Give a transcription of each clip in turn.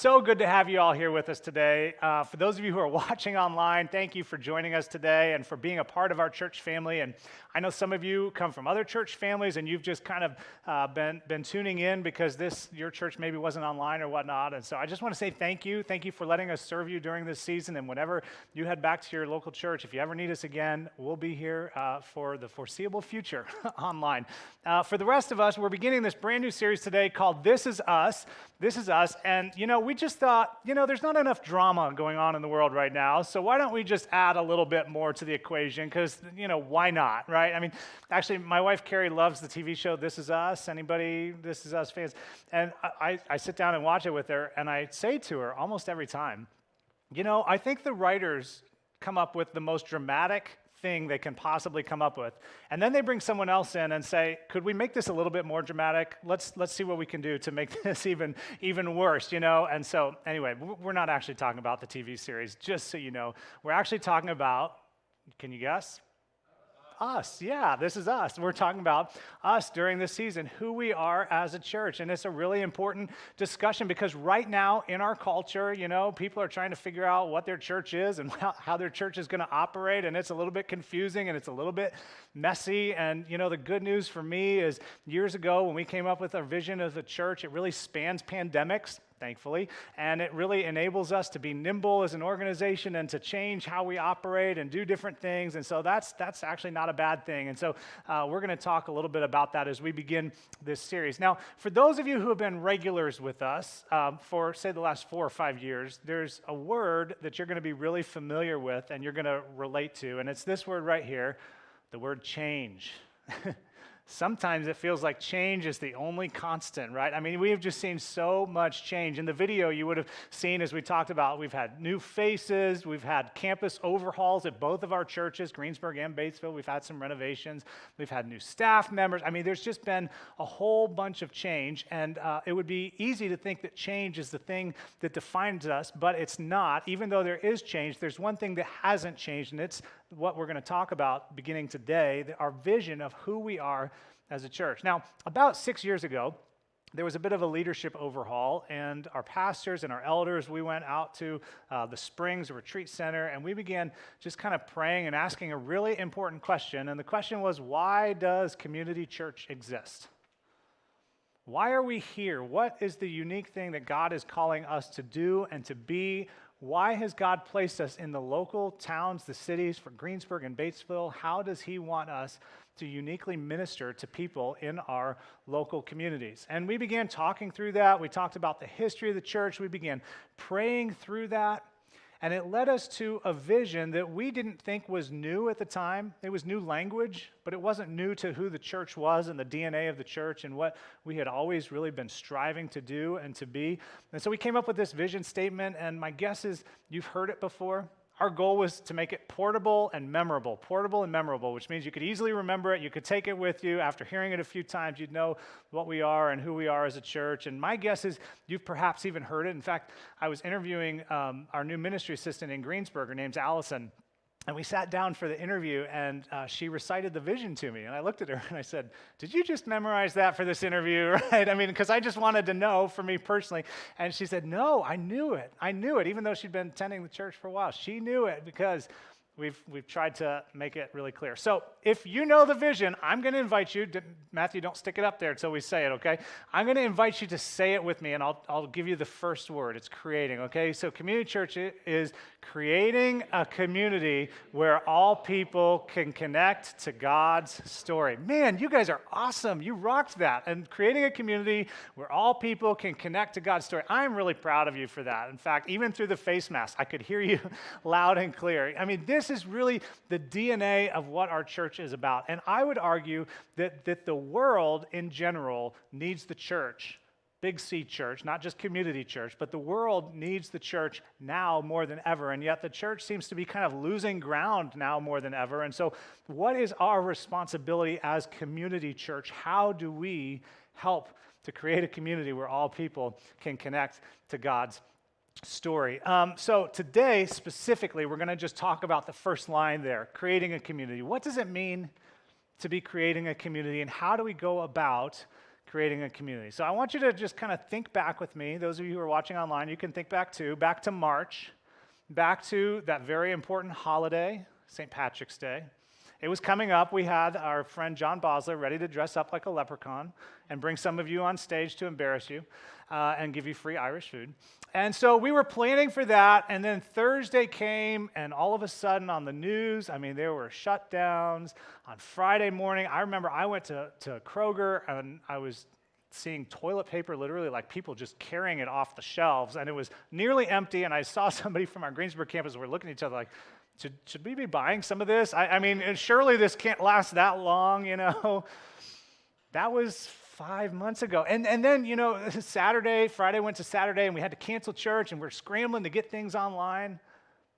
So good to have you all here with us today. For those of you who are watching online, thank you for joining us today and for being a part of our church family. And I know some of you come from other church families and you've just kind of been tuning in because your church maybe wasn't online or whatnot. And so I just want to say thank you. Thank you for letting us serve you during this season. And whenever you head back to your local church, if you ever need us again, we'll be here for the foreseeable future online. For the rest of us, we're beginning this brand new series today called This Is Us. This is us. And, we just thought, there's not enough drama going on in the world right now, so why don't we just add a little bit more to the equation? Because, why not, right? I mean, actually, my wife, Carrie, loves the TV show This Is Us. Anybody This Is Us fans? And I sit down and watch it with her, and I say to her almost every time, I think the writers come up with the most dramatic thing they can possibly come up with. And then they bring someone else in and say, could we make this a little bit more dramatic? Let's see what we can do to make this even worse, And so anyway, we're not actually talking about the TV series, just so you know. We're actually talking about, can you guess? Us. Yeah, this is us. We're talking about us during this season, who we are as a church. And it's a really important discussion because right now in our culture, people are trying to figure out what their church is and how their church is going to operate. And it's a little bit confusing and it's a little bit messy. And, the good news for me is years ago when we came up with our vision of the church, it really spans pandemics, thankfully, and it really enables us to be nimble as an organization and to change how we operate and do different things, and so that's actually not a bad thing, and so we're going to talk a little bit about that as we begin this series. Now, for those of you who have been regulars with us for, say, the last 4 or 5 years, there's a word that you're going to be really familiar with and you're going to relate to, and it's this word right here, the word change. Sometimes it feels like change is the only constant, right? I mean, we have just seen so much change. In the video you would have seen, as we talked about, we've had new faces, we've had campus overhauls at both of our churches, Greensburg and Batesville. We've had some renovations. We've had new staff members. I mean, there's just been a whole bunch of change, and it would be easy to think that change is the thing that defines us, but it's not. Even though there is change, there's one thing that hasn't changed, and it's what we're going to talk about beginning today, our vision of who we are as a church. Now, about 6 years ago, there was a bit of a leadership overhaul, and our pastors and our elders, we went out to the Springs Retreat Center, and we began just kind of praying and asking a really important question, and the question was, why does community church exist? Why are we here? What is the unique thing that God is calling us to do and to be? Why has God placed us in the local towns, the cities for Greensburg and Batesville? How does he want us to uniquely minister to people in our local communities? And we began talking through that. We talked about the history of the church. We began praying through that. And it led us to a vision that we didn't think was new at the time. It was new language, but it wasn't new to who the church was and the DNA of the church and what we had always really been striving to do and to be. And so we came up with this vision statement, and my guess is you've heard it before. Our goal was to make it portable and memorable, which means you could easily remember it. You could take it with you. After hearing it a few times, you'd know what we are and who we are as a church. And my guess is you've perhaps even heard it. In fact, I was interviewing our new ministry assistant in Greensburg. Her name's Allison. And we sat down for the interview, and she recited the vision to me. And I looked at her, and I said, did you just memorize that for this interview, right? I mean, because I just wanted to know for me personally. And she said, no, I knew it. I knew it, even though she'd been attending the church for a while. She knew it because we've tried to make it really clear. So if you know the vision, I'm going to invite you, Matthew, don't stick it up there until we say it, okay? I'm going to invite you to say it with me, and I'll give you the first word. It's creating, okay? So community church is creating a community where all people can connect to God's story. Man, you guys are awesome. You rocked that. And creating a community where all people can connect to God's story. I'm really proud of you for that. In fact, even through the face mask, I could hear you loud and clear. I mean, this is really the DNA of what our church is about. And I would argue that the world in general needs the church, Big C church, not just community church, but the world needs the church now more than ever. And yet the church seems to be kind of losing ground now more than ever. And so what is our responsibility as community church? How do we help to create a community where all people can connect to God's story? So today, specifically, we're going to just talk about the first line there, creating a community. What does it mean to be creating a community, and how do we go about creating a community. So I want you to just kind of think back with me. Those of you who are watching online, you can think back too, back to March, back to that very important holiday, St. Patrick's Day. It was coming up. We had our friend John Bosler ready to dress up like a leprechaun and bring some of you on stage to embarrass you and give you free Irish food. And so we were planning for that, and then Thursday came, and all of a sudden on the news, I mean, there were shutdowns. On Friday morning, I remember I went to Kroger, and I was seeing toilet paper, literally like people just carrying it off the shelves, and it was nearly empty, and I saw somebody from our Greensburg campus, we're looking at each other like, should we be buying some of this? I mean, surely this can't last that long, you know? That was 5 months ago. And then, you know, Friday went to Saturday, and we had to cancel church, and we're scrambling to get things online.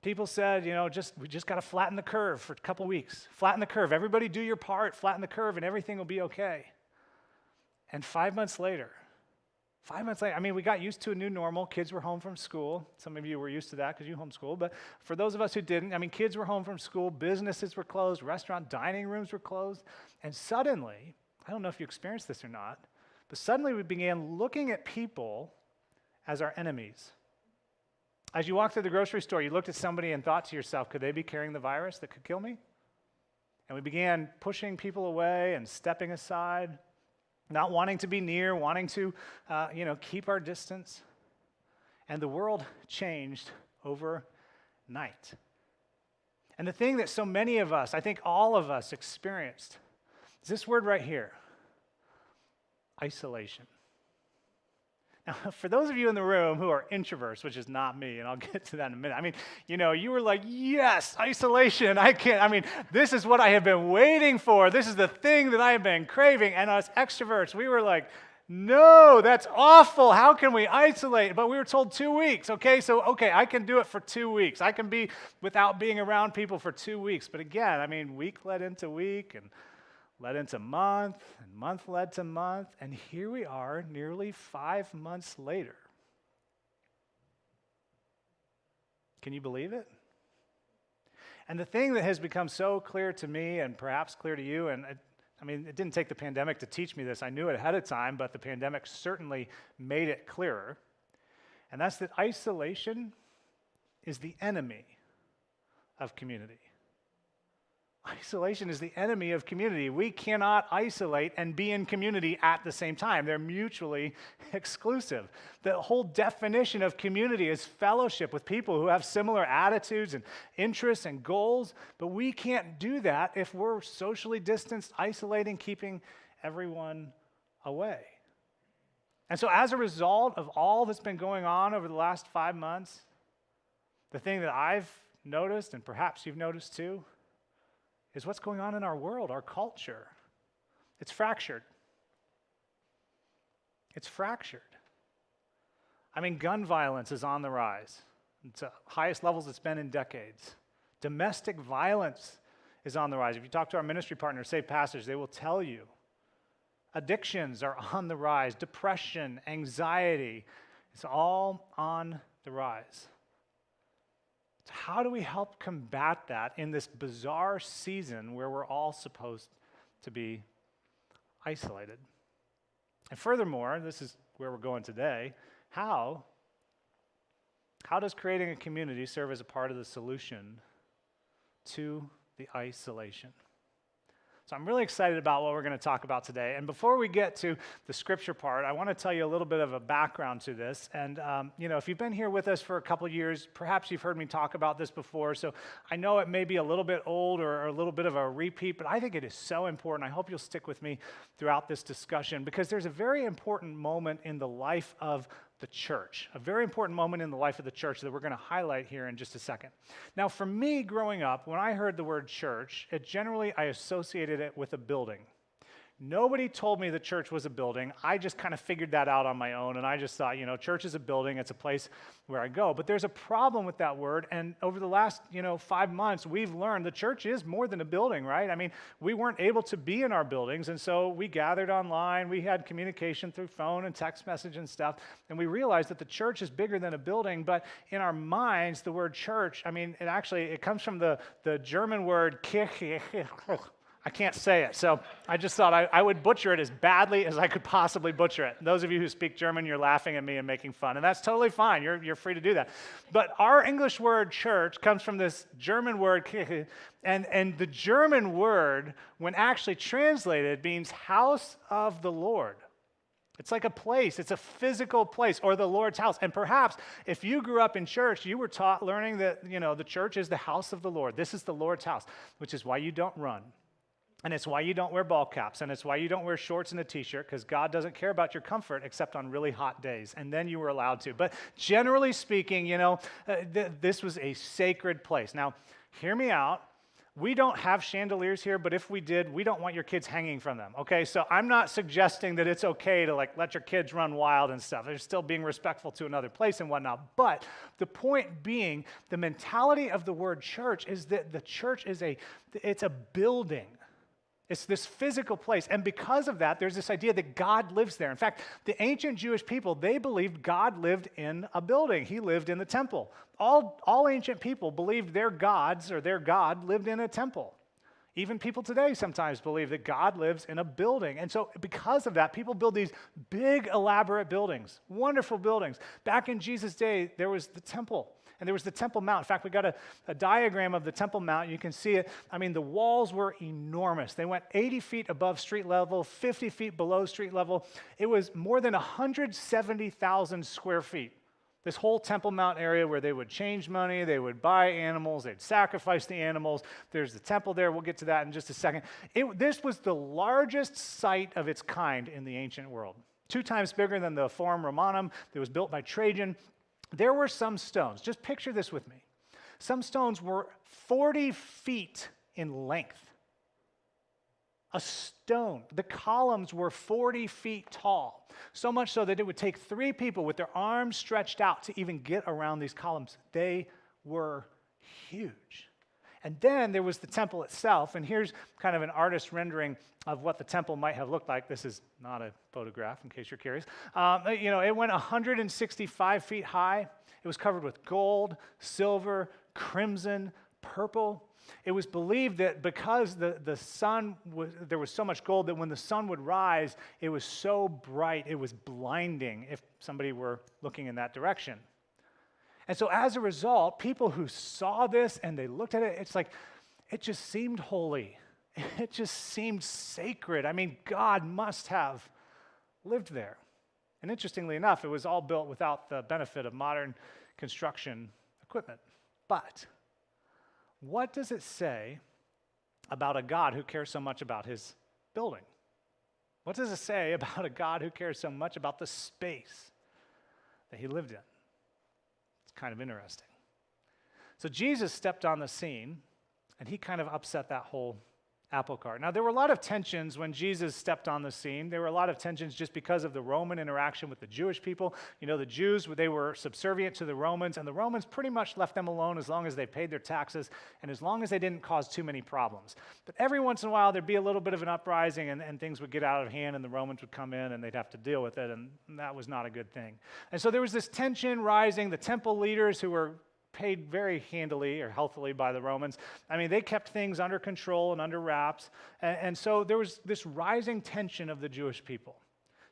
People said, you know, we just got to flatten the curve for a couple weeks. Flatten the curve. Everybody do your part, flatten the curve, and everything will be okay. And 5 months later, I mean, we got used to a new normal. Kids were home from school. Some of you were used to that because you homeschooled. But for those of us who didn't, I mean, kids were home from school. Businesses were closed. Restaurant dining rooms were closed. And suddenly, I don't know if you experienced this or not, but suddenly we began looking at people as our enemies. As you walked through the grocery store, you looked at somebody and thought to yourself, could they be carrying the virus that could kill me? And we began pushing people away and stepping aside, not wanting to be near, wanting to, keep our distance. And the world changed overnight. And the thing that so many of us, I think all of us experienced, is this word right here, isolation. Now, for those of you in the room who are introverts, which is not me, and I'll get to that in a minute. I mean, you know, you were like, yes, isolation. This is what I have been waiting for. This is the thing that I have been craving. And us extroverts, we were like, no, that's awful. How can we isolate? But we were told 2 weeks. Okay, I can do it for 2 weeks. I can be without being around people for 2 weeks. But again, I mean, week led into week, and led into month, and month led to month, and here we are nearly 5 months later. Can you believe it? And the thing that has become so clear to me, and perhaps clear to you, and it didn't take the pandemic to teach me this. I knew it ahead of time, but the pandemic certainly made it clearer, and that's that isolation is the enemy of community. Isolation is the enemy of community. We cannot isolate and be in community at the same time. They're mutually exclusive. The whole definition of community is fellowship with people who have similar attitudes and interests and goals, but we can't do that if we're socially distanced, isolating, keeping everyone away. And so as a result of all that's been going on over the last 5 months, the thing that I've noticed, and perhaps you've noticed too, is what's going on in our world, our culture. It's fractured. It's fractured. I mean, gun violence is on the rise. It's the highest levels it's been in decades. Domestic violence is on the rise. If you talk to our ministry partners, Safe Passage, they will tell you. Addictions are on the rise. Depression, anxiety, it's all on the rise. So how do we help combat that in this bizarre season where we're all supposed to be isolated? And furthermore, this is where we're going today, how does creating a community serve as a part of the solution to the isolation? So I'm really excited about what we're going to talk about today. And before we get to the scripture part, I want to tell you a little bit of a background to this. And, if you've been here with us for a couple of years, perhaps you've heard me talk about this before. So I know it may be a little bit old or a little bit of a repeat, but I think it is so important. I hope you'll stick with me throughout this discussion because there's a very important moment in the life of the church, a very important moment in the life of the church that we're going to highlight here in just a second. Now, for me growing up, when I heard the word church, I associated it with a building. Nobody told me the church was a building. I just kind of figured that out on my own, and I just thought, church is a building. It's a place where I go. But there's a problem with that word, and over the last, 5 months, we've learned the church is more than a building, right? I mean, we weren't able to be in our buildings, and so we gathered online. We had communication through phone and text message and stuff, and we realized that the church is bigger than a building, but in our minds, the word church, it comes from the German word Kirche. I can't say it, so I just thought I would butcher it as badly as I could possibly butcher it. Those of you who speak German, you're laughing at me and making fun, and that's totally fine. You're free to do that. But our English word church comes from this German word Kirche, and the German word, when actually translated, means house of the Lord. It's like a place. It's a physical place, or the Lord's house. And perhaps if you grew up in church, you were taught learning that, the church is the house of the Lord. This is the Lord's house, which is why you don't run. And it's why you don't wear ball caps, and it's why you don't wear shorts and a t-shirt, because God doesn't care about your comfort except on really hot days, and then you were allowed to. But generally speaking, this was a sacred place. Now, hear me out. We don't have chandeliers here, but if we did, we don't want your kids hanging from them, okay? So I'm not suggesting that it's okay to let your kids run wild and stuff. They're still being respectful to another place and whatnot. But the point being, the mentality of the word church is that the church it's a building. It's this physical place. And because of that, there's this idea that God lives there. In fact, the ancient Jewish people, they believed God lived in a building. He lived in the temple. All ancient people believed their gods or their God lived in a temple. Even people today sometimes believe that God lives in a building. And so because of that, people build these big, elaborate buildings, wonderful buildings. Back in Jesus' day, there was the temple. And there was the Temple Mount. In fact, we got a diagram of the Temple Mount. You can see it. I mean, the walls were enormous. They went 80 feet above street level, 50 feet below street level. It was more than 170,000 square feet. This whole Temple Mount area where they would change money, they would buy animals, they'd sacrifice the animals. There's the temple there. We'll get to that in just a second. This was the largest site of its kind in the ancient world. 2 times bigger than the Forum Romanum that was built by Trajan. There were some stones. Just picture this with me. Some stones were 40 feet in length. A stone. The columns were 40 feet tall, so much so that it would take 3 people with their arms stretched out to even get around these columns. They were huge. And then there was the temple itself, and here's kind of an artist rendering of what the temple might have looked like. This is not a photograph, in case you're curious. It went 165 feet high. It was covered with gold, silver, crimson, purple. It was believed that because the sun there was so much gold that when the sun would rise, it was so bright, it was blinding if somebody were looking in that direction. And so as a result, people who saw this and they looked at it, it's like, it just seemed holy. It just seemed sacred. I mean, God must have lived there. And interestingly enough, it was all built without the benefit of modern construction equipment. But what does it say about a God who cares so much about his building? What does it say about a God who cares so much about the space that he lived in? Kind of interesting. So Jesus stepped on the scene, and he kind of upset that whole apple cart. Now, there were a lot of tensions when Jesus stepped on the scene. There were a lot of tensions just because of the Roman interaction with the Jewish people. The Jews, they were subservient to the Romans, and the Romans pretty much left them alone as long as they paid their taxes and as long as they didn't cause too many problems. But every once in a while, there'd be a little bit of an uprising, and things would get out of hand, and the Romans would come in, and they'd have to deal with it, and that was not a good thing. And so there was this tension rising. The temple leaders, who were paid very handily or healthily by the Romans, they kept things under control and under wraps. And so there was this rising tension of the Jewish people.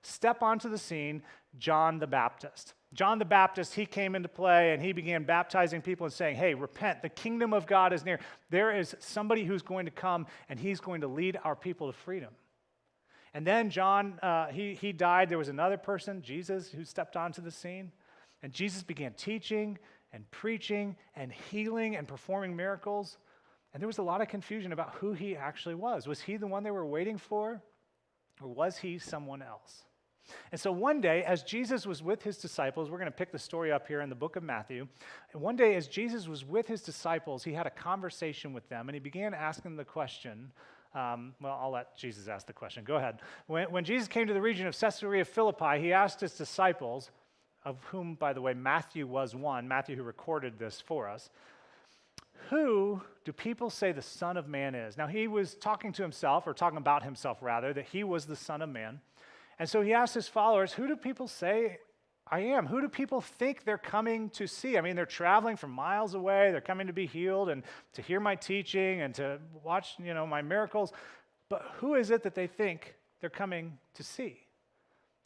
Step onto the scene, John the Baptist. John the Baptist, he came into play, and he began baptizing people and saying, hey, repent, the kingdom of God is near. There is somebody who's going to come, and he's going to lead our people to freedom. And then John, he died. There was another person, Jesus, who stepped onto the scene. And Jesus began teaching and preaching and healing and performing miracles. And there was a lot of confusion about who he actually was. Was he the one they were waiting for, or was he someone else? And so one day, as Jesus was with his disciples, we're going to pick the story up here in the book of Matthew. And one day, as Jesus was with his disciples, he had a conversation with them, and he began asking the question. I'll let Jesus ask the question. Go ahead. When Jesus came to the region of Caesarea Philippi, he asked his disciples, of whom, by the way, Matthew was one, Matthew who recorded this for us, who do people say the Son of Man is? Now, he was talking to himself, or talking about himself, rather, that he was the Son of Man. And so he asked his followers, who do people say I am? Who do people think they're coming to see? They're traveling from miles away. They're coming to be healed and to hear my teaching and to watch, my miracles. But who is it that they think they're coming to see?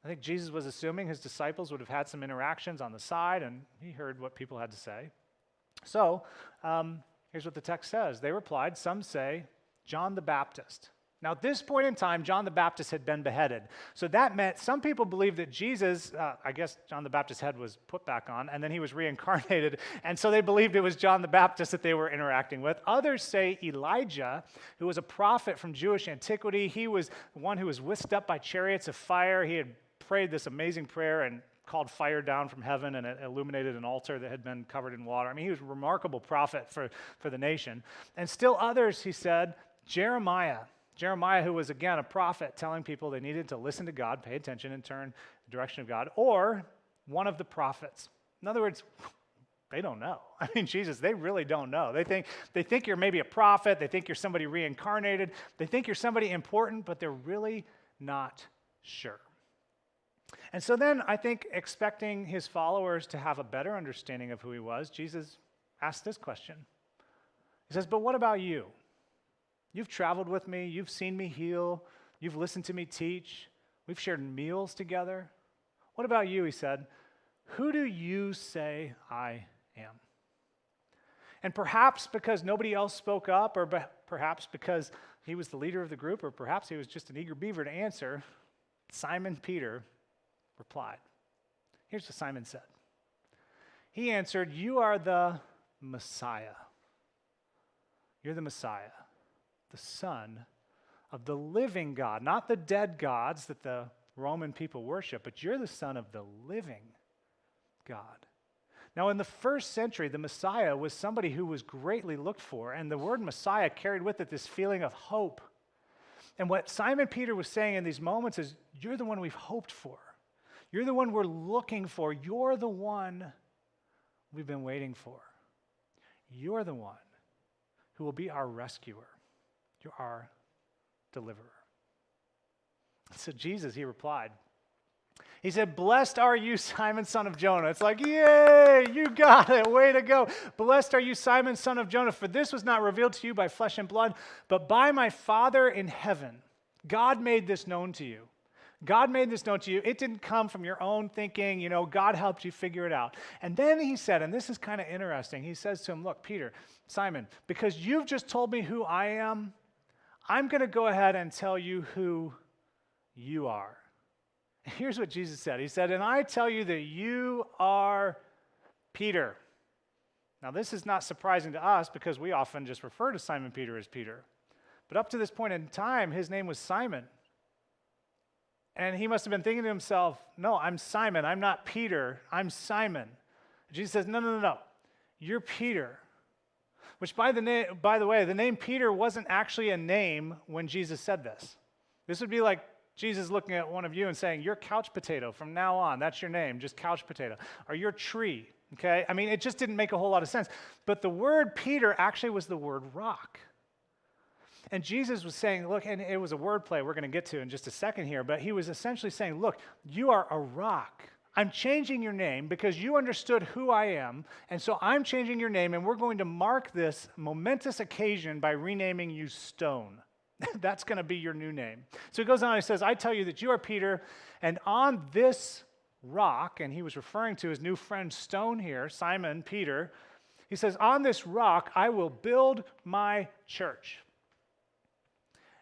I think Jesus was assuming his disciples would have had some interactions on the side, and he heard what people had to say. So here's what the text says. They replied, some say, John the Baptist. Now, at this point in time, John the Baptist had been beheaded. So that meant some people believed that Jesus, I guess John the Baptist's head was put back on, and then he was reincarnated. And so they believed it was John the Baptist that they were interacting with. Others say Elijah, who was a prophet from Jewish antiquity. He was one who was whisked up by chariots of fire. He had prayed this amazing prayer and called fire down from heaven, and it illuminated an altar that had been covered in water. I mean, he was a remarkable prophet for the nation. And still others, he said, Jeremiah, who was, again, a prophet telling people they needed to listen to God, pay attention, and turn the direction of God, or one of the prophets. In other words, they don't know. I mean, Jesus, they really don't know. They think you're maybe a prophet. They think you're somebody reincarnated. They think you're somebody important, but they're really not sure. And so then I think, expecting his followers to have a better understanding of who he was, Jesus asked this question. He says, but what about you? You've traveled with me. You've seen me heal. You've listened to me teach. We've shared meals together. What about you? He said, who do you say I am? And perhaps because nobody else spoke up, or perhaps because he was the leader of the group, or perhaps he was just an eager beaver to answer, Simon Peter replied. Here's what Simon said. He answered, you are the Messiah. You're the Messiah, the Son of the living God, not the dead gods that the Roman people worship, but you're the Son of the living God. Now, in the first century, the Messiah was somebody who was greatly looked for, and the word Messiah carried with it this feeling of hope. And what Simon Peter was saying in these moments is, you're the one we've hoped for. You're the one we're looking for. You're the one we've been waiting for. You're the one who will be our rescuer. You're our deliverer. So Jesus, he replied. He said, blessed are you, Simon, son of Jonah. It's like, yay, you got it. Way to go. Blessed are you, Simon, son of Jonah, for this was not revealed to you by flesh and blood, but by my Father in heaven. God made this known to you. God made this known to you. It didn't come from your own thinking. God helped you figure it out. And then he said, and this is kind of interesting, he says to him, look, Peter, Simon, because you've just told me who I am, I'm going to go ahead and tell you who you are. Here's what Jesus said. He said, and I tell you that you are Peter. Now, this is not surprising to us because we often just refer to Simon Peter as Peter. But up to this point in time, his name was Simon. And he must have been thinking to himself, no, I'm Simon. I'm not Peter. I'm Simon. Jesus says, no. You're Peter. Which, by the way, the name Peter wasn't actually a name when Jesus said this. This would be like Jesus looking at one of you and saying, you're couch potato from now on. That's your name, just couch potato. Or you're tree, okay? I mean, it just didn't make a whole lot of sense. But the word Peter actually was the word rock. And Jesus was saying, look, and it was a wordplay we're going to get to in just a second here, but he was essentially saying, look, you are a rock. I'm changing your name because you understood who I am, and so I'm changing your name, and we're going to mark this momentous occasion by renaming you Stone. That's going to be your new name. So he goes on and he says, I tell you that you are Peter, and on this rock, and he was referring to his new friend Stone here, Simon Peter, he says, on this rock I will build my church.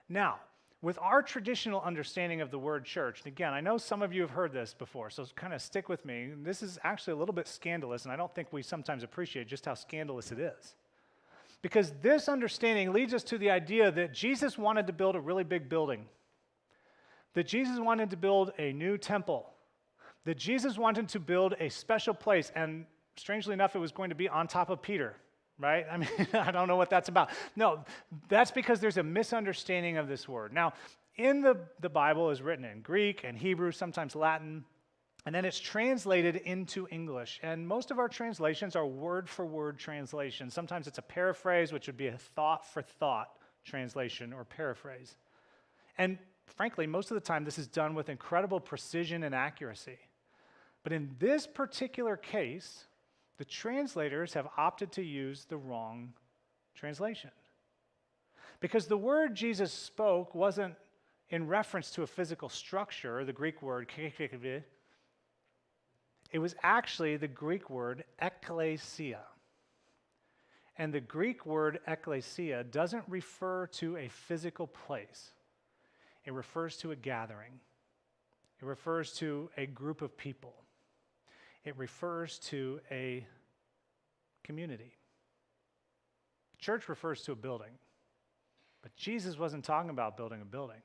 Now, with our traditional understanding of the word church, and again, I know some of you have heard this before, so kind of stick with me. This is actually a little bit scandalous, and I don't think we sometimes appreciate just how scandalous it is. Because this understanding leads us to the idea that Jesus wanted to build a really big building, that Jesus wanted to build a new temple, that Jesus wanted to build a special place, and strangely enough, it was going to be on top of Peter. Right? I mean, I don't know what that's about. No, that's because there's a misunderstanding of this word. Now, in the Bible is written in Greek and Hebrew, sometimes Latin, and then it's translated into English. And most of our translations are word-for-word translations. Sometimes it's a paraphrase, which would be a thought-for-thought translation or paraphrase. And frankly, most of the time, this is done with incredible precision and accuracy. But in this particular case, the translators have opted to use the wrong translation. Because the word Jesus spoke wasn't in reference to a physical structure, the Greek word, it was actually the Greek word ekklesia. And the Greek word ekklesia doesn't refer to a physical place. It refers to a gathering. It refers to a group of people. It refers to a community. Church refers to a building. But Jesus wasn't talking about building a building.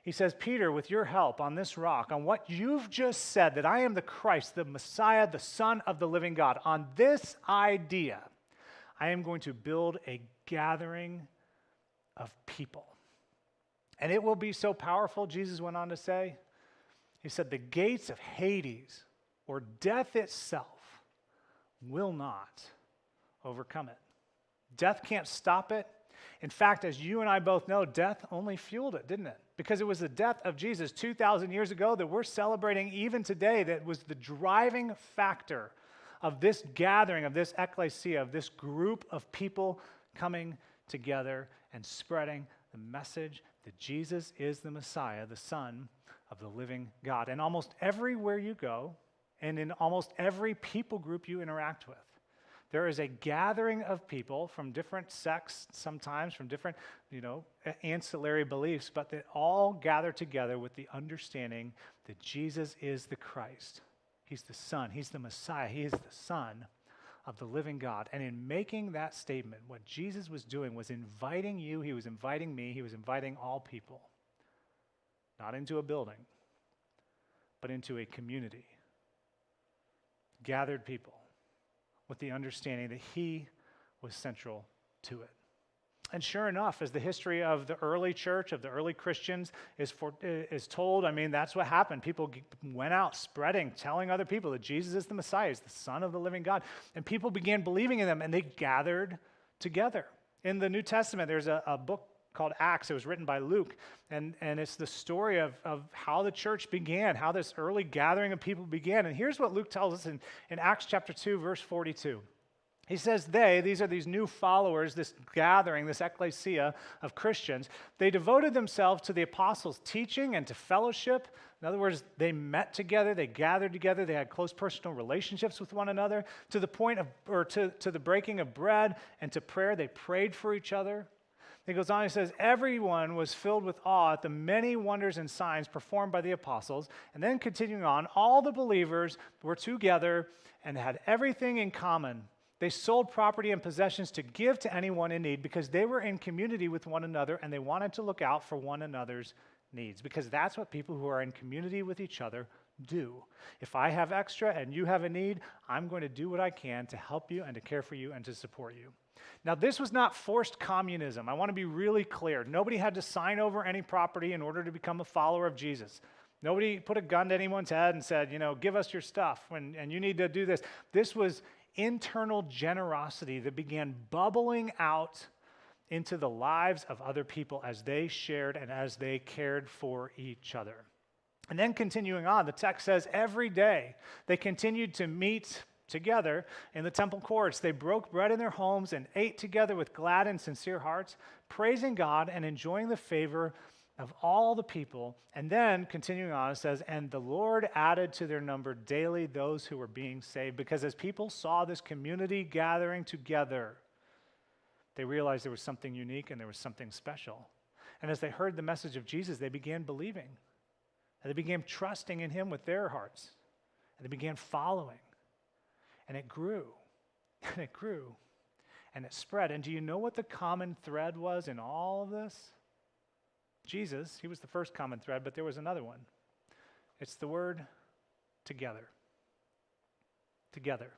He says, Peter, with your help on this rock, on what you've just said, that I am the Christ, the Messiah, the Son of the living God, on this idea, I am going to build a gathering of people. And it will be so powerful, Jesus went on to say. He said, the gates of Hades, or death itself, will not overcome it. Death can't stop it. In fact, as you and I both know, death only fueled it, didn't it? Because it was the death of Jesus 2,000 years ago that we're celebrating even today that was the driving factor of this gathering, of this ecclesia, of this group of people coming together and spreading the message that Jesus is the Messiah, the Son of the living God. And almost everywhere you go, and in almost every people group you interact with, there is a gathering of people from different sects, sometimes from different, ancillary beliefs, but that all gather together with the understanding that Jesus is the Christ. He's the Son. He's the Messiah. He is the Son of the living God. And in making that statement, what Jesus was doing was inviting you, he was inviting me, he was inviting all people, not into a building, but into a community, gathered people, with the understanding that he was central to it. And sure enough, as the history of the early church, of the early Christians is told, that's what happened. People went out spreading, telling other people that Jesus is the Messiah, is the Son of the living God. And people began believing in them, and they gathered together. In the New Testament, there's a book called Acts. It was written by Luke, and it's the story of how the church began, how this early gathering of people began. And here's what Luke tells us in Acts chapter 2, verse 42. He says these are these new followers, this gathering, this ecclesia of Christians, they devoted themselves to the apostles' teaching and to fellowship. In other words, they met together, they gathered together, they had close personal relationships with one another, to the point of, or to the breaking of bread and to prayer. They prayed for each other. He goes on, he says, everyone was filled with awe at the many wonders and signs performed by the apostles. And then continuing on, all the believers were together and had everything in common. They sold property and possessions to give to anyone in need because they were in community with one another and they wanted to look out for one another's needs, because that's what people who are in community with each other do. If I have extra and you have a need, I'm going to do what I can to help you and to care for you and to support you. Now, this was not forced communism. I want to be really clear. Nobody had to sign over any property in order to become a follower of Jesus. Nobody put a gun to anyone's head and said, give us your stuff and you need to do this. This was internal generosity that began bubbling out into the lives of other people as they shared and as they cared for each other. And then continuing on, the text says every day they continued to meet together in the temple courts. They broke bread in their homes and ate together with glad and sincere hearts, praising God and enjoying the favor of all the people. And then, continuing on, it says, and the Lord added to their number daily those who were being saved. Because as people saw this community gathering together, they realized there was something unique and there was something special. And as they heard the message of Jesus, they began believing. And they began trusting in him with their hearts. And they began following. And it grew. And it grew. And it spread. And do you know what the common thread was in all of this? Jesus, he was the first common thread, but there was another one. It's the word together. Together.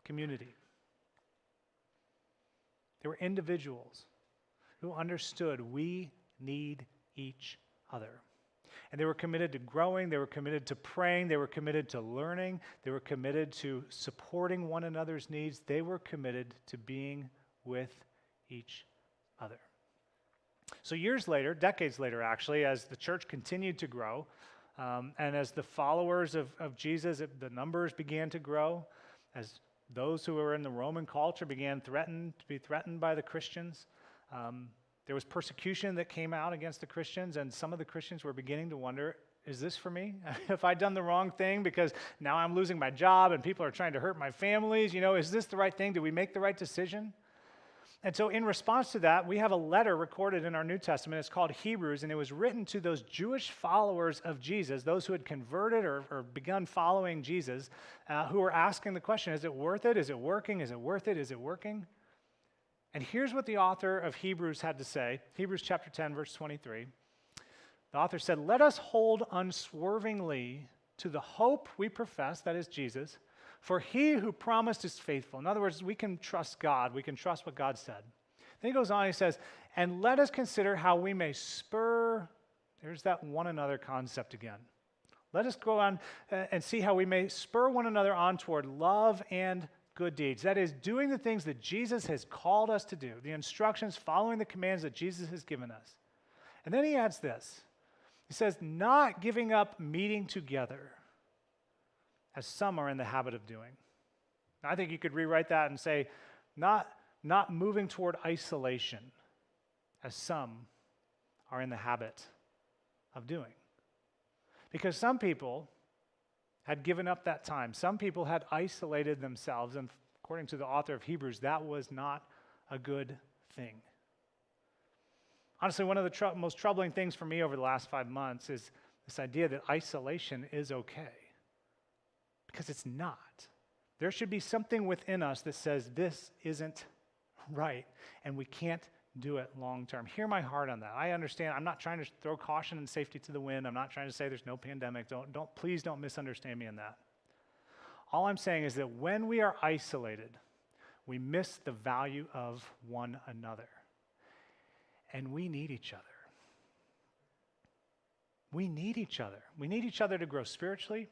Community. There were individuals who understood we need each other. And they were committed to growing, they were committed to praying, they were committed to learning, they were committed to supporting one another's needs, they were committed to being with each other. So years later, decades later actually, as the church continued to grow, and as the followers of Jesus, the numbers began to grow, as those who were in the Roman culture began to be threatened by the Christians, There was persecution that came out against the Christians, and some of the Christians were beginning to wonder, is this for me? Have I done the wrong thing because now I'm losing my job and people are trying to hurt my families? Is this the right thing? Did we make the right decision? And so in response to that, we have a letter recorded in our New Testament. It's called Hebrews, and it was written to those Jewish followers of Jesus, those who had converted or begun following Jesus, who were asking the question, is it worth it? Is it working? Is it worth it? Is it working? And here's what the author of Hebrews had to say. Hebrews chapter 10, verse 23. The author said, "Let us hold unswervingly to the hope we profess," that is Jesus, "for he who promised is faithful." In other words, we can trust God. We can trust what God said. Then he goes on, he says, "And let us consider how we may spur," there's that one another concept again. Let us go on and see how we may spur one another on toward love and good deeds. That is, doing the things that Jesus has called us to do, the instructions, following the commands that Jesus has given us. And then he adds this. He says, "Not giving up meeting together, as some are in the habit of doing." Now, I think you could rewrite that and say, not moving toward isolation, as some are in the habit of doing. Because some people had given up that time. Some people had isolated themselves, and according to the author of Hebrews, that was not a good thing. Honestly, one of the most troubling things for me over the last 5 months is this idea that isolation is okay. Because it's not. There should be something within us that says this isn't right, and we can't do it long term. Hear my heart on that. I understand. I'm not trying to throw caution and safety to the wind. I'm not trying to say there's no pandemic. Please don't misunderstand me in that. All I'm saying is that when we are isolated, we miss the value of one another. And we need each other. We need each other. We need each other to grow spiritually.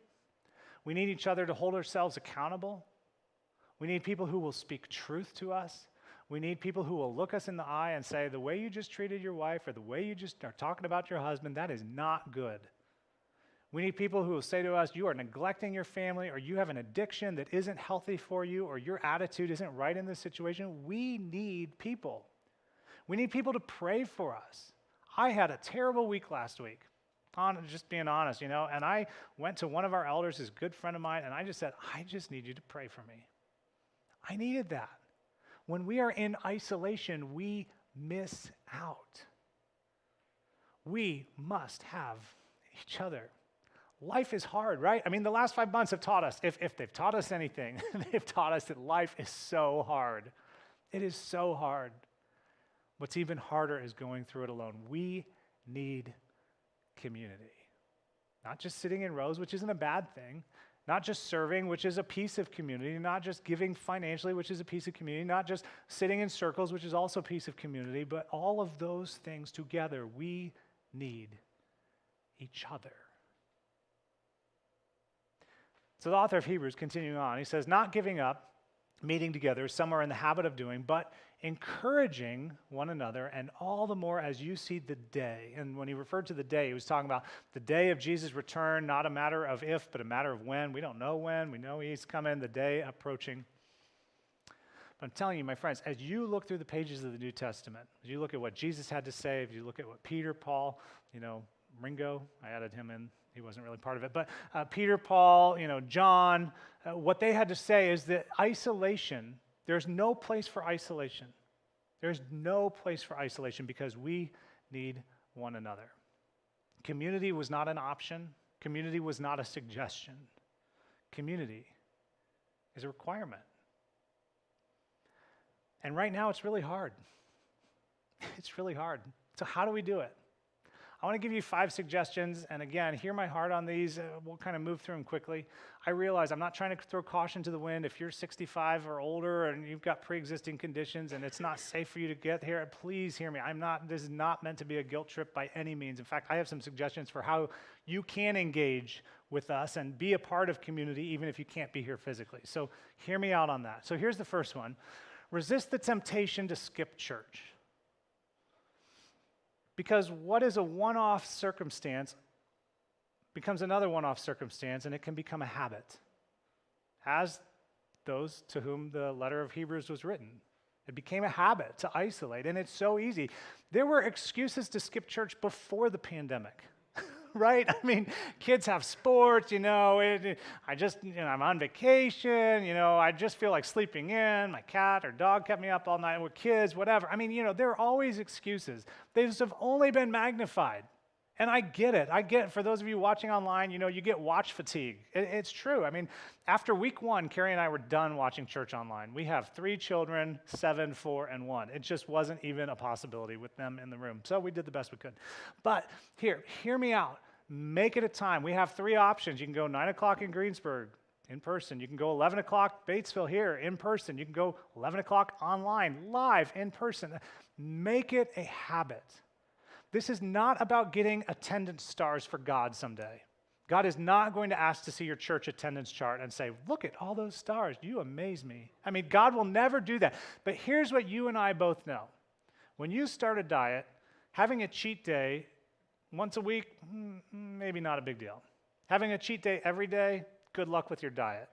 We need each other to hold ourselves accountable. We need people who will speak truth to us. We need people who will look us in the eye and say, the way you just treated your wife or the way you just are talking about your husband, that is not good. We need people who will say to us, you are neglecting your family, or you have an addiction that isn't healthy for you, or your attitude isn't right in this situation. We need people. We need people to pray for us. I had a terrible week last week, just being honest, and I went to one of our elders, who's a good friend of mine, and I just said, I just need you to pray for me. I needed that. When we are in isolation, we miss out. We must have each other. Life is hard, right? I mean, the last 5 months have taught us, if they've taught us anything, they've taught us that life is so hard. It is so hard. What's even harder is going through it alone. We need community. Not just sitting in rows, which isn't a bad thing. Not just serving, which is a piece of community. Not just giving financially, which is a piece of community. Not just sitting in circles, which is also a piece of community. But all of those things together, we need each other. So the author of Hebrews, continuing on, he says, not giving up, meeting together, some are in the habit of doing, but encouraging one another, and all the more as you see the day. And when he referred to the day, he was talking about the day of Jesus' return, not a matter of if, but a matter of when. We don't know when. We know he's coming, the day approaching. But I'm telling you, my friends, as you look through the pages of the New Testament, as you look at what Jesus had to say, if you look at what Peter, Paul, Ringo, I added him in. He wasn't really part of it. But Peter, Paul, John, what they had to say is that isolation, there's no place for isolation. There's no place for isolation because we need one another. Community was not an option. Community was not a suggestion. Community is a requirement. And right now it's really hard. It's really hard. So how do we do it? I want to give you 5 suggestions, and again, hear my heart on these. We'll kind of move through them quickly. I realize I'm not trying to throw caution to the wind. If you're 65 or older and you've got pre-existing conditions and it's not safe for you to get here, please hear me. This is not meant to be a guilt trip by any means. In fact, I have some suggestions for how you can engage with us and be a part of community even if you can't be here physically. So hear me out on that. So here's the first one. Resist the temptation to skip church. Because what is a one-off circumstance becomes another one-off circumstance, and it can become a habit, as those to whom the letter of Hebrews was written. It became a habit to isolate, and it's so easy. There were excuses to skip church before the pandemic, right? I mean, kids have sports, I'm on vacation, I just feel like sleeping in. My cat or dog kept me up all night with kids, whatever. I mean, there are always excuses. These have only been magnified. And I get it. For those of you watching online, you get watch fatigue. It's true. I mean, after week 1, Carrie and I were done watching church online. We have 3 children, 7, 4, and 1. It just wasn't even a possibility with them in the room. So we did the best we could. But hear me out. Make it a time. We have 3 options. You can go 9 o'clock in Greensburg in person. You can go 11 o'clock Batesville here in person. You can go 11 o'clock online, live in person. Make it a habit. This is not about getting attendance stars for God someday. God is not going to ask to see your church attendance chart and say, look at all those stars. You amaze me. I mean, God will never do that. But here's what you and I both know. When you start a diet, having a cheat day once a week, maybe not a big deal. Having a cheat day every day, good luck with your diet.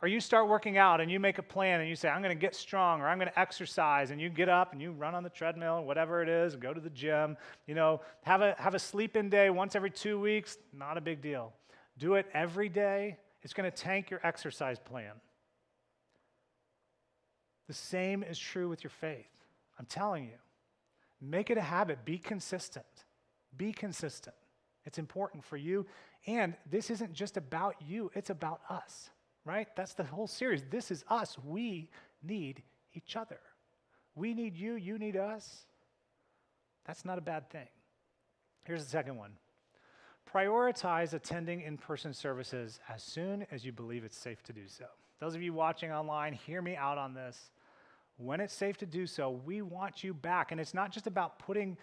Or you start working out and you make a plan and you say, I'm going to get strong or I'm going to exercise, and you get up and you run on the treadmill, whatever it is, go to the gym, have a sleep-in day once every 2 weeks, not a big deal. Do it every day. It's going to tank your exercise plan. The same is true with your faith. I'm telling you. Make it a habit. Be consistent. Be consistent. It's important for you. And this isn't just about you. It's about us. Right? That's the whole series. This is us. We need each other. We need you. You need us. That's not a bad thing. Here's the second one. Prioritize attending in-person services as soon as you believe it's safe to do so. Those of you watching online, hear me out on this. When it's safe to do so, we want you back. And it's not just about putting,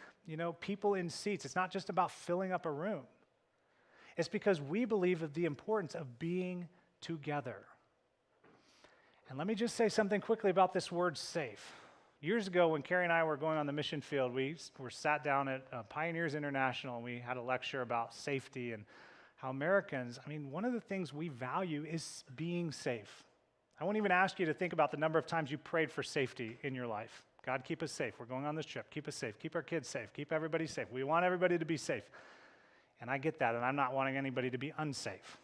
people in seats. It's not just about filling up a room. It's because we believe of the importance of being together. And let me just say something quickly about this word safe. Years ago, when Carrie and I were going on the mission field, we were sat down at Pioneers International, and we had a lecture about safety and how Americans, one of the things we value is being safe. I won't even ask you to think about the number of times you prayed for safety in your life. God, keep us safe. We're going on this trip. Keep us safe. Keep our kids safe. Keep everybody safe. We want everybody to be safe. And I get that, and I'm not wanting anybody to be unsafe.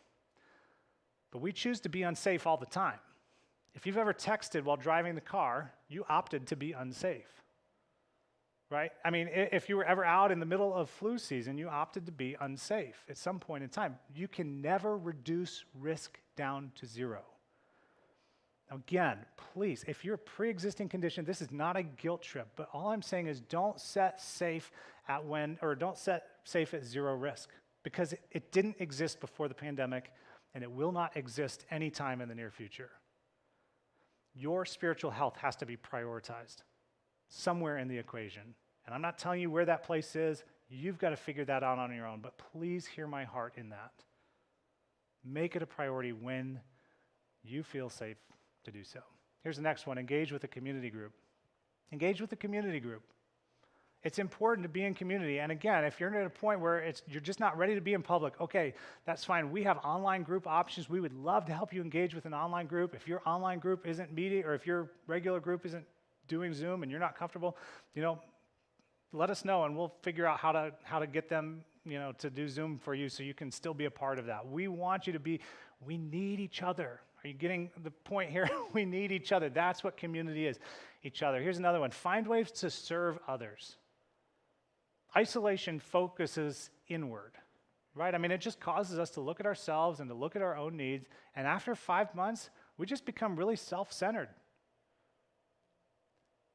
But we choose to be unsafe all the time. If you've ever texted while driving the car, you opted to be unsafe, right? If you were ever out in the middle of flu season, you opted to be unsafe at some point in time. You can never reduce risk down to 0. Again, please, if you're a pre-existing condition, this is not a guilt trip, but all I'm saying is don't set safe at 0 risk, because it didn't exist before the pandemic, and it will not exist anytime in the near future. Your spiritual health has to be prioritized somewhere in the equation. And I'm not telling you where that place is. You've got to figure that out on your own. But please hear my heart in that. Make it a priority when you feel safe to do so. Here's the next one. Engage with a community group. Engage with a community group. It's important to be in community. And again, if you're at a point where you're just not ready to be in public, okay, that's fine. We have online group options. We would love to help you engage with an online group. If your online group isn't meeting, or if your regular group isn't doing Zoom and you're not comfortable, let us know and we'll figure out how to get them, to do Zoom for you so you can still be a part of that. We want you to be, we need each other. Are you getting the point here? We need each other. That's what community is, each other. Here's another one. Find ways to serve others. Isolation focuses inward, right? It just causes us to look at ourselves and to look at our own needs. And after 5 months, we just become really self-centered.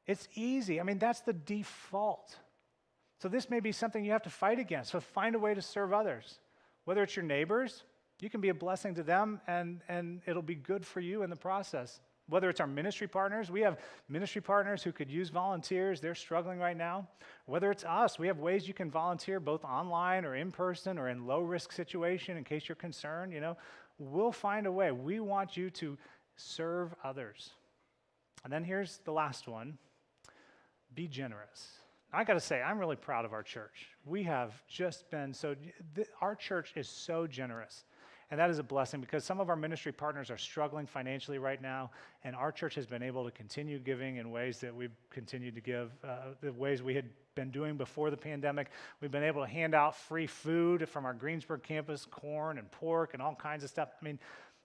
It's easy. That's the default. So this may be something you have to fight against. So find a way to serve others. Whether it's your neighbors, you can be a blessing to them, and it'll be good for you in the process. Whether it's our ministry partners, we have ministry partners who could use volunteers. They're struggling right now. Whether it's us, we have ways you can volunteer both online or in person or in low-risk situation in case you're concerned. We'll find a way. We want you to serve others. And then here's the last one. Be generous. I got to say, I'm really proud of our church. We have just been our church is so generous. And that is a blessing because some of our ministry partners are struggling financially right now, and our church has been able to continue giving in ways that we've continued to give, the ways we had been doing before the pandemic. We've been able to hand out free food from our Greensburg campus, corn and pork and all kinds of stuff. I mean,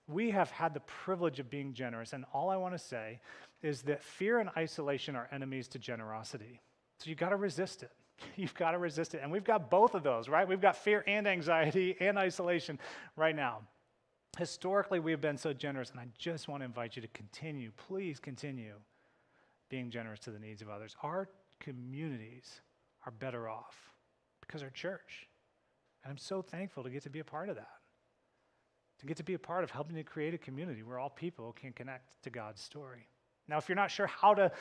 we have had the privilege of being generous, and all I want to say is that fear and isolation are enemies to generosity. So you've got to resist it. You've got to resist it. And we've got both of those, right? We've got fear and anxiety and isolation right now. Historically, we've been so generous, and I just want to invite you to continue, please continue being generous to the needs of others. Our communities are better off because our church. And I'm so thankful to get to be a part of that, to get to be a part of helping to create a community where all people can connect to God's story. Now, if you're not sure how to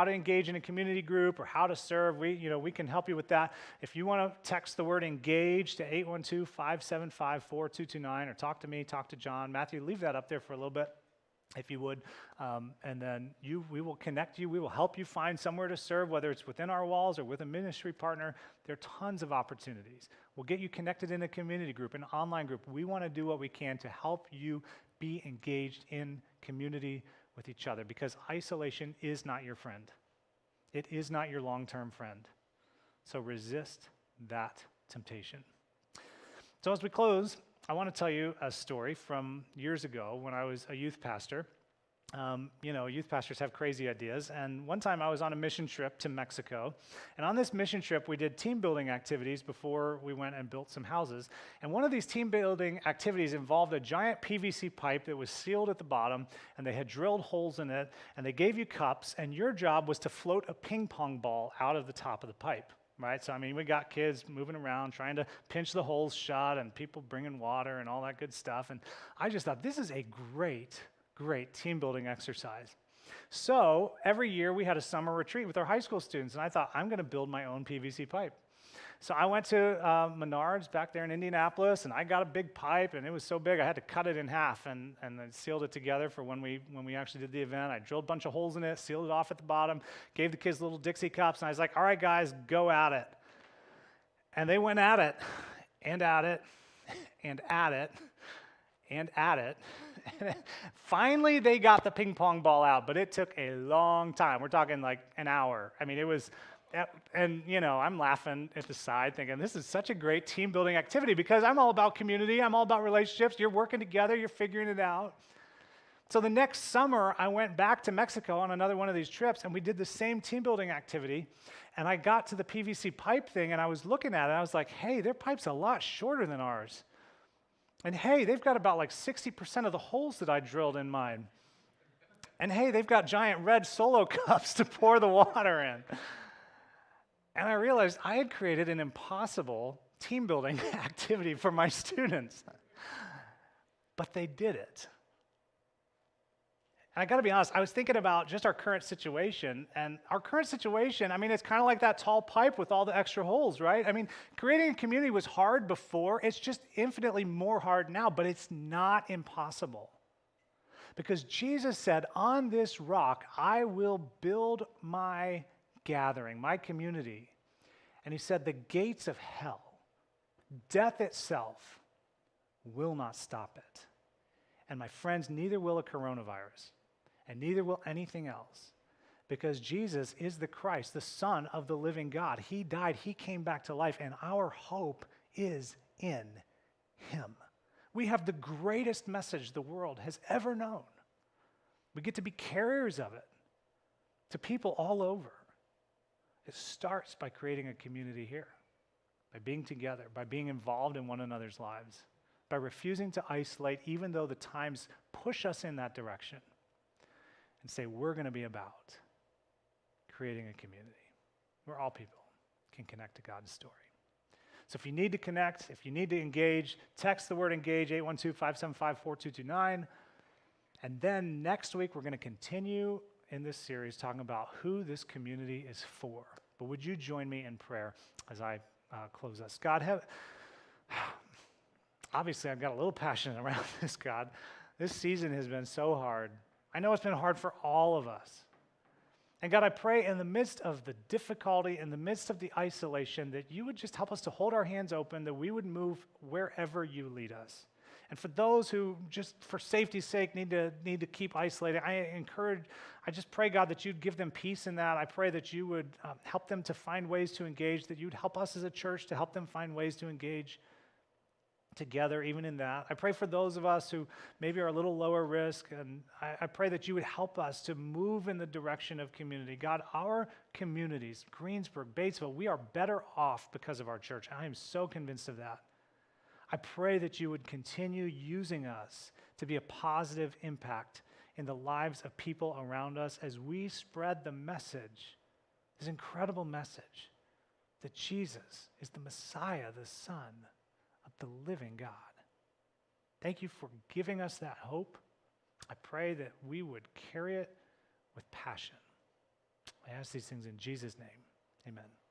engage in a community group or how to serve, we can help you with that. If you want to text the word engage to 812-575-4229 or talk to me, talk to John. Matthew, leave that up there for a little bit, if you would. And then we will connect you. We will help you find somewhere to serve, whether it's within our walls or with a ministry partner. There are tons of opportunities. We'll get you connected in a community group, an online group. We want to do what we can to help you be engaged in community with each other, because isolation is not your friend. It is not your long-term friend. So resist that temptation. So as we close, I want to tell you a story from years ago when I was a youth pastor. Youth pastors have crazy ideas. And one time I was on a mission trip to Mexico. And on this mission trip, we did team building activities before we went and built some houses. And one of these team building activities involved a giant PVC pipe that was sealed at the bottom, and they had drilled holes in it, and they gave you cups, and your job was to float a ping pong ball out of the top of the pipe. Right? So, we got kids moving around trying to pinch the holes shut and people bringing water and all that good stuff. And I just thought, this is a great team building exercise. So every year we had a summer retreat with our high school students, and I thought, I'm going to build my own PVC pipe. So I went to Menards back there in Indianapolis, and I got a big pipe, and it was so big I had to cut it in half and then sealed it together for when we actually did the event. I drilled a bunch of holes in it, sealed it off at the bottom, gave the kids little Dixie cups, and I was like, all right, guys, go at it. And they went at it, and at it, and at it, and at it. Finally, they got the ping pong ball out, but it took a long time. We're talking like an hour. It was... And, I'm laughing at the side thinking, this is such a great team building activity because I'm all about community. I'm all about relationships. You're working together. You're figuring it out. So the next summer, I went back to Mexico on another one of these trips, and we did the same team building activity. And I got to the PVC pipe thing, and I was looking at it. And I was like, hey, their pipe's a lot shorter than ours. And hey, they've got about like 60% of the holes that I drilled in mine. And hey, they've got giant red Solo cups to pour the water in. And I realized I had created an impossible team building activity for my students. But they did it. And I got to be honest, I was thinking about just our current situation. And our current situation, it's kind of like that tall pipe with all the extra holes, right? Creating a community was hard before. It's just infinitely more hard now, but it's not impossible. Because Jesus said, on this rock, I will build my gathering, my community. And he said, the gates of hell, death itself, will not stop it. And my friends, neither will a coronavirus, and neither will anything else, because Jesus is the Christ, the Son of the living God. He died, he came back to life, and our hope is in him. We have the greatest message the world has ever known. We get to be carriers of it to people all over. It starts by creating a community here, by being together, by being involved in one another's lives, by refusing to isolate even though the times push us in that direction, and say we're going to be about creating a community where all people can connect to God's story. So if you need to connect, if you need to engage, text the word engage, 812-575-4229. And then next week, we're going to continue in this series talking about who this community is for. But would you join me in prayer as I close us? God, obviously I've got a little passion around this, God. This season has been so hard. I know it's been hard for all of us. And God, I pray in the midst of the difficulty, in the midst of the isolation, that you would just help us to hold our hands open, that we would move wherever you lead us. And for those who just for safety's sake need to keep isolating, I just pray, God, that you'd give them peace in that. I pray that you would help them to find ways to engage, that you'd help us as a church to help them find ways to engage together, even in that. I pray for those of us who maybe are a little lower risk, and I pray that you would help us to move in the direction of community. God, our communities, Greensburg, Batesville, we are better off because of our church. I am so convinced of that. I pray that you would continue using us to be a positive impact in the lives of people around us as we spread the message, this incredible message, that Jesus is the Messiah, the Son of the living God. Thank you for giving us that hope. I pray that we would carry it with passion. I ask these things in Jesus' name. Amen.